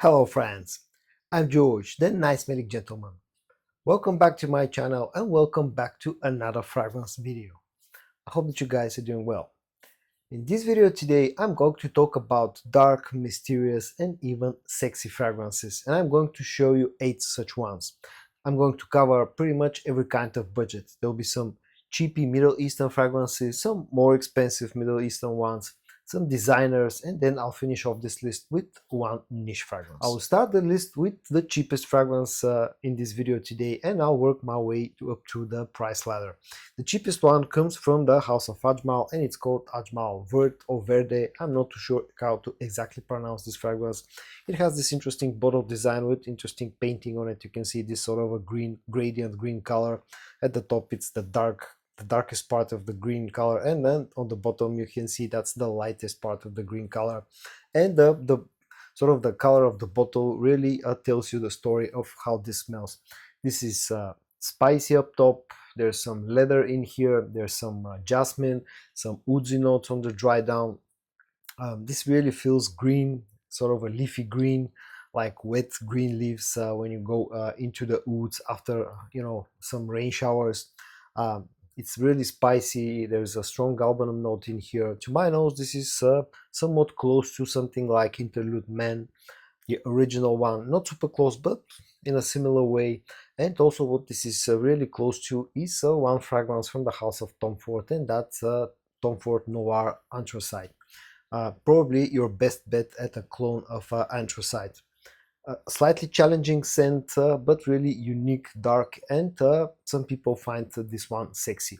Hello friends, I'm George, the nice smelling gentleman. Welcome back to my channel and welcome back to another fragrance video. I hope that you guys are doing well. In this video today, I'm going to talk about dark, mysterious and even sexy fragrances, and I'm going to show you 8 such ones. I'm going to cover pretty much every kind of budget. There will be some cheapy Middle Eastern fragrances, some more expensive Middle Eastern ones, some designers, and then I'll finish off this list with one niche fragrance. I will start the list with the cheapest fragrance in this video today, and I'll work my way up to the price ladder. The cheapest one comes from the house of Ajmal, and it's called Ajmal Verde or Verde. I'm not too sure how to exactly pronounce this fragrance. It has this interesting bottle design with interesting painting on it. You can see this sort of a green gradient green color. At the top it's the darkest part of the green color, and then on the bottom you can see that's the lightest part of the green color, and the sort of the color of the bottle really tells you the story of how this smells. This is spicy up top, there's some leather in here, there's some jasmine, some woodsy notes on the dry down. This really feels green, sort of a leafy green, like wet green leaves when you go into the woods after some rain showers. It's really spicy. There's a strong galbanum note in here. To my nose, this is somewhat close to something like Interlude Man, the original one. Not super close, but in a similar way. And also what this is really close to is one fragrance from the house of Tom Ford, and that's Tom Ford Noir Anthracite. Probably your best bet at a clone of Anthracite. Slightly challenging scent, but really unique, dark, and some people find this one sexy.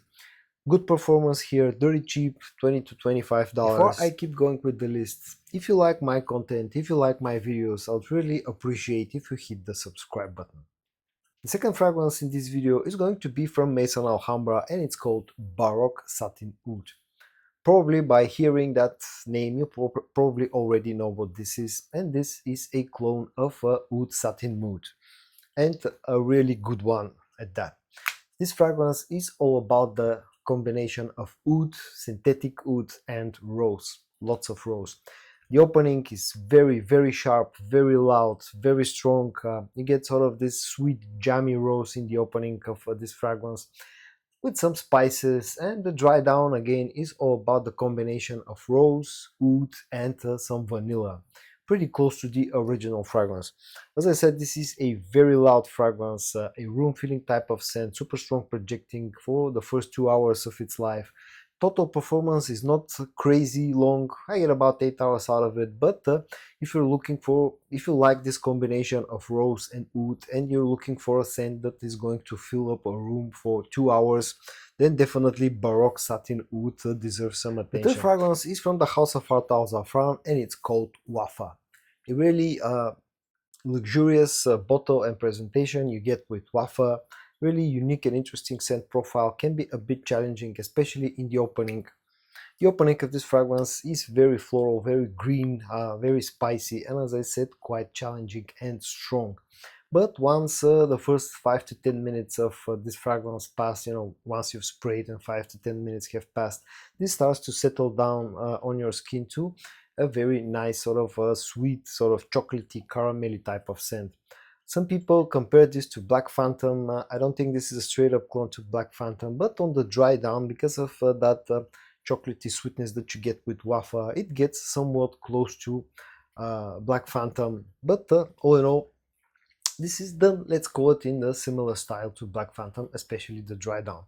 Good performance here, very cheap, $20 to $25. Before I keep going with the list, if you like my content, if you like my videos, I'd really appreciate if you hit the subscribe button. The second fragrance in this video is going to be from Maison Alhambra, and it's called Baroq Satin Oud. Probably by hearing that name, you probably already know what this is, and this is a clone of Oud Satin Mood, and a really good one at that. This fragrance is all about the combination of oud, synthetic oud, and rose, lots of rose. The opening is very sharp, very loud, very strong. You get sort of this sweet jammy rose in the opening of this fragrance, with some spices, and the dry down again is all about the combination of rose, oud, and some vanilla. Pretty close to the original fragrance. As I said, this is a very loud fragrance, a room filling type of scent, super strong, projecting for the first 2 hours of its life. Total performance is not crazy long. I get about 8 hours out of it, but if you like this combination of rose and oud, and you're looking for a scent that is going to fill up a room for 2 hours, then definitely Baroq Satin Oud deserves some attention. The third fragrance is from the house of Zaafaran, and it's called Waffa. A really luxurious bottle and presentation you get with Waffa. Really unique and interesting scent profile, can be a bit challenging, especially in the opening. The opening of this fragrance is very floral, very green, very spicy, and as I said, quite challenging and strong. But once the first 5 to 10 minutes of this fragrance pass, once you've sprayed and 5 to 10 minutes have passed, this starts to settle down on your skin too. A very nice sort of sweet, sort of chocolatey, caramelly type of scent. Some people compare this to Black Phantom. I don't think this is a straight up clone to Black Phantom, but on the dry down, because of that chocolatey sweetness that you get with Waffa, it gets somewhat close to Black Phantom. But all in all, this is let's call it in a similar style to Black Phantom, especially the dry down.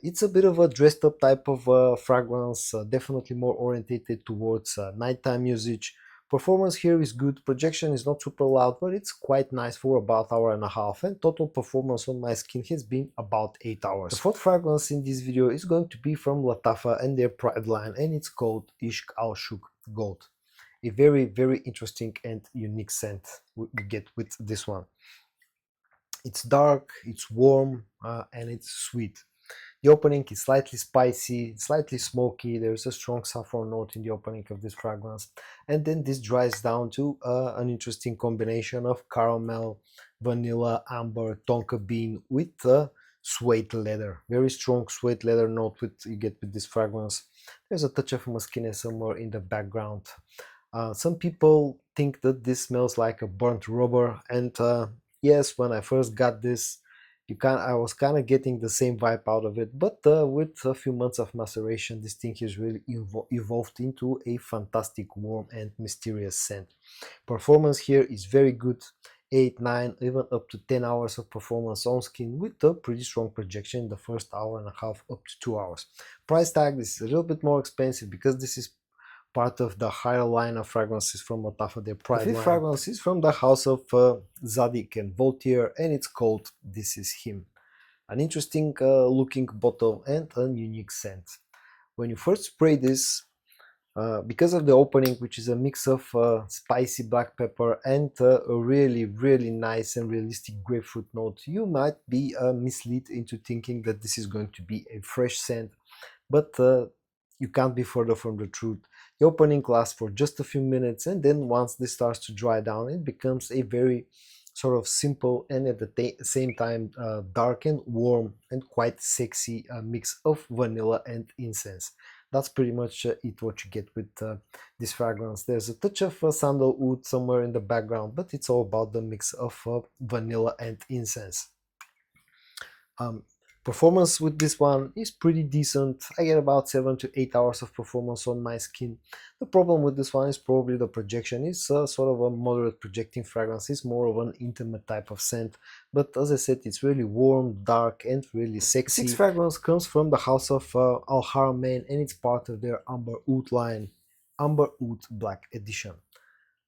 It's a bit of a dressed up type of fragrance, definitely more orientated towards nighttime usage. Performance here is good, projection is not super loud, but it's quite nice for about hour and a half, and total performance on my skin has been about 8 hours. The fourth fragrance in this video is going to be from Lattafa and their Pride line, and it's called Ishq Al Shuk Gold. A very interesting and unique scent we get with this one. It's dark, it's warm, and it's sweet. The opening is slightly spicy, slightly smoky. There's a strong saffron note in the opening of this fragrance, and then this dries down to an interesting combination of caramel, vanilla, amber, tonka bean with suede leather. Very strong suede leather note you get with this fragrance. There's a touch of muskiness somewhere in the background. Some people think that this smells like a burnt rubber, and yes, when I first got this, I was kind of getting the same vibe out of it, but with a few months of maceration, this thing has really evolved into a fantastic, warm and mysterious scent. Performance here is very good, 8, 9, even up to 10 hours of performance on skin with a pretty strong projection in the first hour and a half up to 2 hours. Price tag, this is a little bit more expensive because this is part of the higher line of fragrances from Lattafa, their pride line. The fifth fragrance is from the house of Zadig and Voltaire, and it's called This Is Him. An interesting looking bottle and a unique scent. When you first spray this, because of the opening, which is a mix of spicy black pepper and a really nice and realistic grapefruit note, you might be misled into thinking that this is going to be a fresh scent, but you can't be further from the truth. The opening lasts for just a few minutes, and then once this starts to dry down, it becomes a very sort of simple and at the same time dark and warm and quite sexy mix of vanilla and incense. That's pretty much it what you get with this fragrance. There's a touch of sandalwood somewhere in the background, but it's all about the mix of vanilla and incense. Performance with this one is pretty decent. I get about 7 to 8 hours of performance on my skin. The problem with this one is probably the projection. It's sort of a moderate projecting fragrance. It's more of an intimate type of scent, but as I said, it's really warm, dark and really sexy. This fragrance comes from the house of Haramain, and it's part of their Amber Oud line, Amber Oud Black Edition.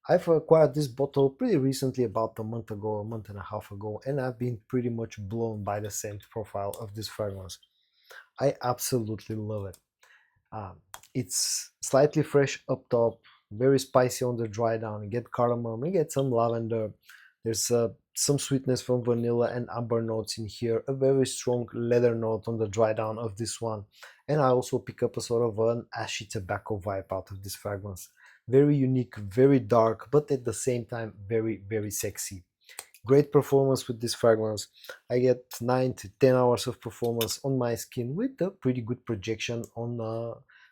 I've acquired this bottle pretty recently, about a month ago, a month and a half ago, and I've been pretty much blown by the scent profile of this fragrance. I absolutely love it. It's slightly fresh up top, very spicy on the dry down. You get cardamom, you get some lavender. There's some sweetness from vanilla and amber notes in here, a very strong leather note on the dry down of this one. And I also pick up a sort of an ashy tobacco vibe out of this fragrance. Very unique, very dark, but at the same time very sexy. Great performance with this fragrance. I get 9 to 10 hours of performance on my skin with a pretty good projection on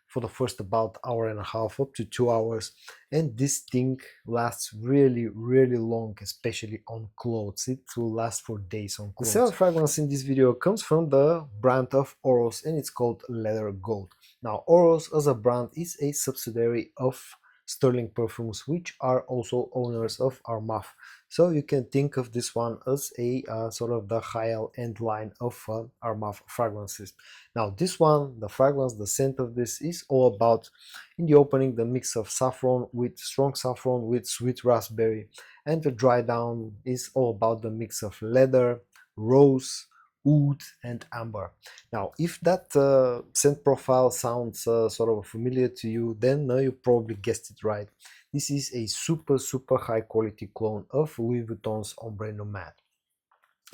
for the first about hour and a half up to 2 hours, and this thing lasts really long, especially on clothes. It will last for days on clothes. The seventh fragrance in this video comes from the brand of Oros, and it's called Leather Gold. Now, Oros as a brand is a subsidiary of Sterling Perfumes, which are also owners of Armaf. So you can think of this one as a sort of the high-end line of Armaf fragrances. Now this one, the fragrance, the scent of this is all about, in the opening, the mix of strong saffron with sweet raspberry, and the dry down is all about the mix of leather, rose, oud and amber. Now if that scent profile sounds sort of familiar to you, then you probably guessed it right. This is a super high quality clone of Louis Vuitton's Ombre Nomade.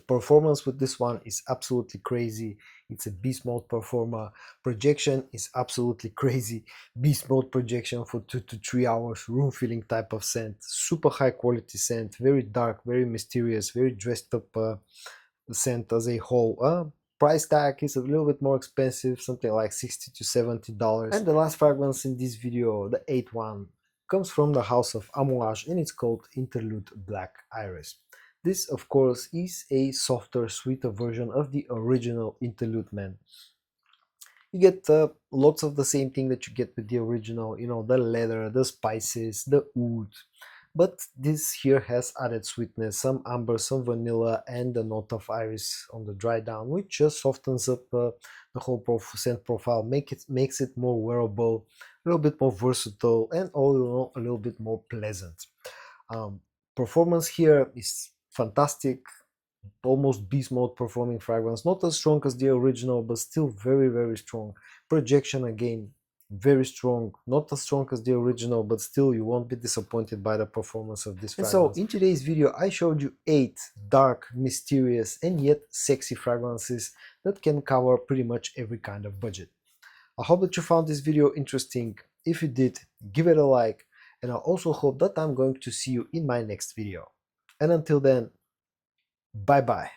Performance with this one is absolutely crazy. It's a beast mode performer. Projection is absolutely crazy. Beast mode projection for 2 to 3 hours. Room filling type of scent. Super high quality scent. Very dark, very mysterious, very dressed up scent as a whole. Price tag is a little bit more expensive, something like $60 to $70. And the last fragrance in this video, the 8th one, comes from the house of Amouage, and it's called Interlude Black Iris. This, of course, is a softer, sweeter version of the original Interlude Man. You get lots of the same thing that you get with the original, you know, the leather, the spices, the oud. But this here has added sweetness, some amber, some vanilla, and a note of iris on the dry down, which just softens up the whole scent profile, makes it more wearable, a little bit more versatile, and all in all, a little bit more pleasant. Performance here is fantastic, almost beast mode performing fragrance, not as strong as the original, but still very strong. Projection again, very strong, not as strong as the original, but still you won't be disappointed by the performance of this fragrance. And so in today's video I showed you 8 dark, mysterious and yet sexy fragrances that can cover pretty much every kind of budget. I hope that you found this video interesting. If you did, give it a like, and I also hope that I'm going to see you in my next video. And until then, bye bye.